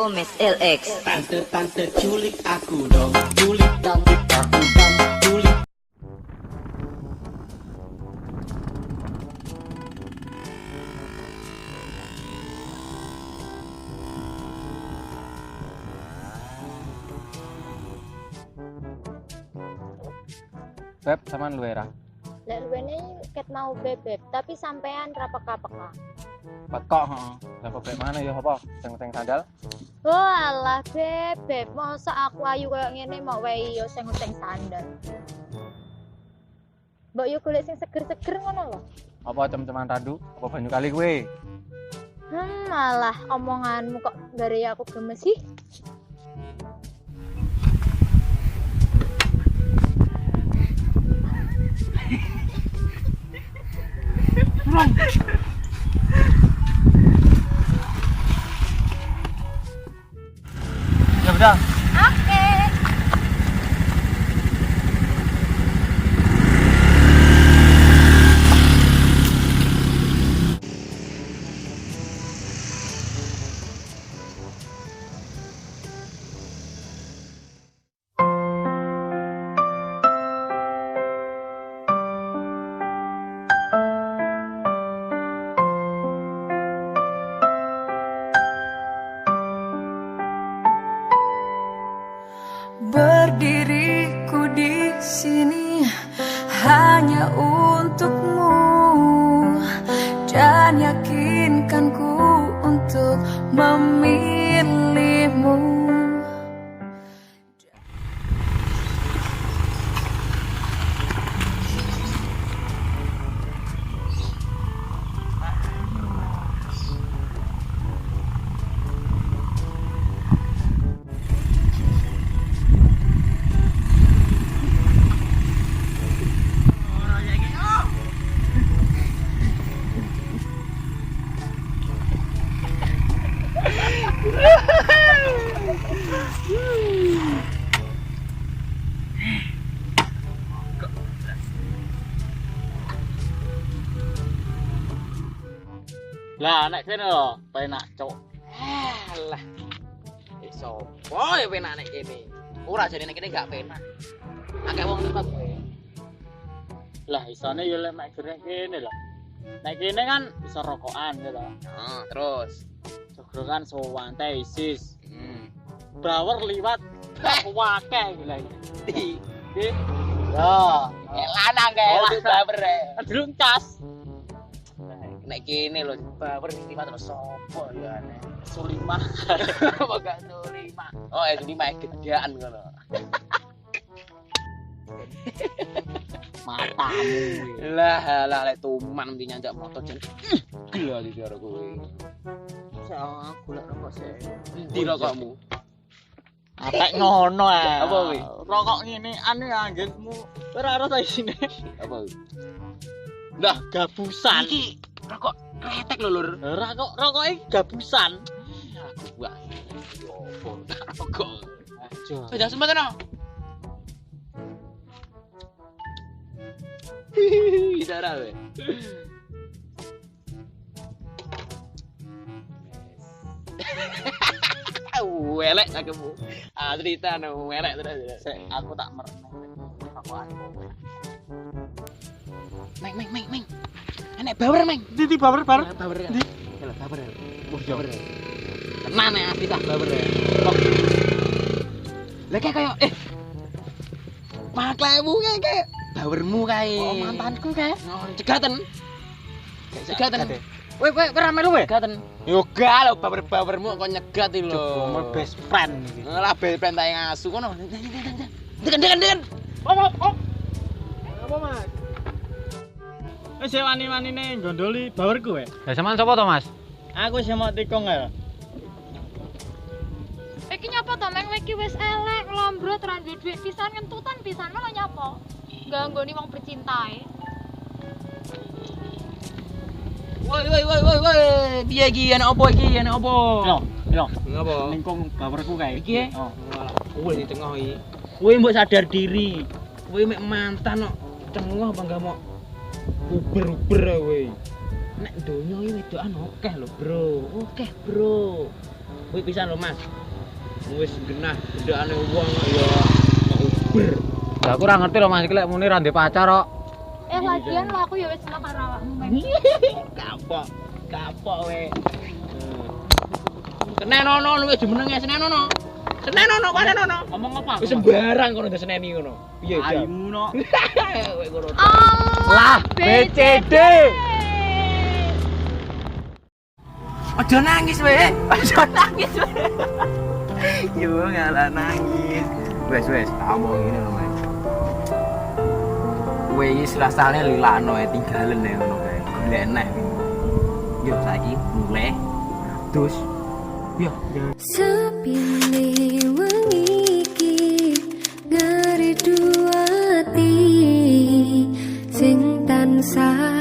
Gomez LX. Tante culik aku dong, culik dong, aku dong, culik. Beb, samaan lu era. Lek luwene ket mau bebek, tapi sampean ra peka-peka. Pekok, heeh. Lah bebek mana ya apa? Sing sandal. Walah bebek, masa aku ayu koyo ngene mau wae yo sing sandal. Mbok yo golek sing seger-seger ngono lho. Apa cem-ceman randu? Apa banyu kali kowe? Malah omonganmu kok gare aku gemes sih. Ya udah. Oke. Berdiriku di sini hanya untukmu dan yakinkanku untuk memilihmu. Lah nek kene lho, penak cuk. Alah. Sopo ya penak nek kene? Ora jane nek kene gak penak. Akeh wong tempat kowe. Lah isane ya lek mek kene lho. Nek kene kan bisa rokokan gitu. Heeh, terus jogrokan sowan teh isis. Brawer liwat wakeh gila iki. Yo, lanang kae brawer. Durung cas. Nek kene lho baper liwat terus sopo ya nek Sulima apa gak Sulima oh Sulima gedean ngono matamu lah lek tuman mesti nyanjak motor jen gila iki karo kowe aku lek rokok sik ndi rokokmu atek ngono ae apa kuwi rokok ngene ane anggenmu ora ora ta isine apa kuwi lah gabusan iki rokok kretek lho lur rokoke gabusan aku wae opo rokok aja sudah sempet no bisa ra we welek aku cerita no welek terus aku tak merno rokokan meng enek bawer meng ndi bawer bawer ndi lho bawer bawer tenan ya asli tak bawer lha kaya maklemu kayak bawermu kae oh mantanku kae cegaten kowe ora melu we cegaten yo gak lho bawermu kok nyegat iki lho best friend iki lah best friend ta ngasu kono deken apa mas wis wani-wanine gondoli bawerku wae. Lah sampean sapa to, Mas? Aku sing mau tikung ae. Iki nyapa to meng iki wis elek, lombrot ra duwe dhuwit pisan kentutan pisan malah nyapa. Ganggoni wong bercintae. Woi. Piye iki ana opo iki? Ana opo? Lho. Ngapa? Ningkung bawerku kae. Iki Oh, kowe di tengah iki. Kowe mbok sadar diri. Kowe mek mantan kok cengeng apa enggak mau uber kowe. Nek donya iki wedokan akeh lho, Bro. Akeh, Bro. Kuwi pisan lho Mas. Wis genah gedane wong ya mau uber. Lah aku ora ngerti lho Mas, iki lek muni ra ndek pacar kok. Lagian lo aku ya wis seneng karo awakmu men. Kapok. Kapok we. Senenono wis jumenenge senenono. Senenono panenono. Ngomong apa? Wis sembarang kono diseneni ngono. Piye ja? Aimu no. Kowe ngono. Lah BCD. Aja nangis we. Aja nangis we. Yo ngalah nangis. Wes omong ngene lho Mas. Kowe iki rasane lilakno tinggalen nek ngono kae. Golek neh. Yo saiki mulai. Terus yo Sepine wengi iki ngeri duati sing tansah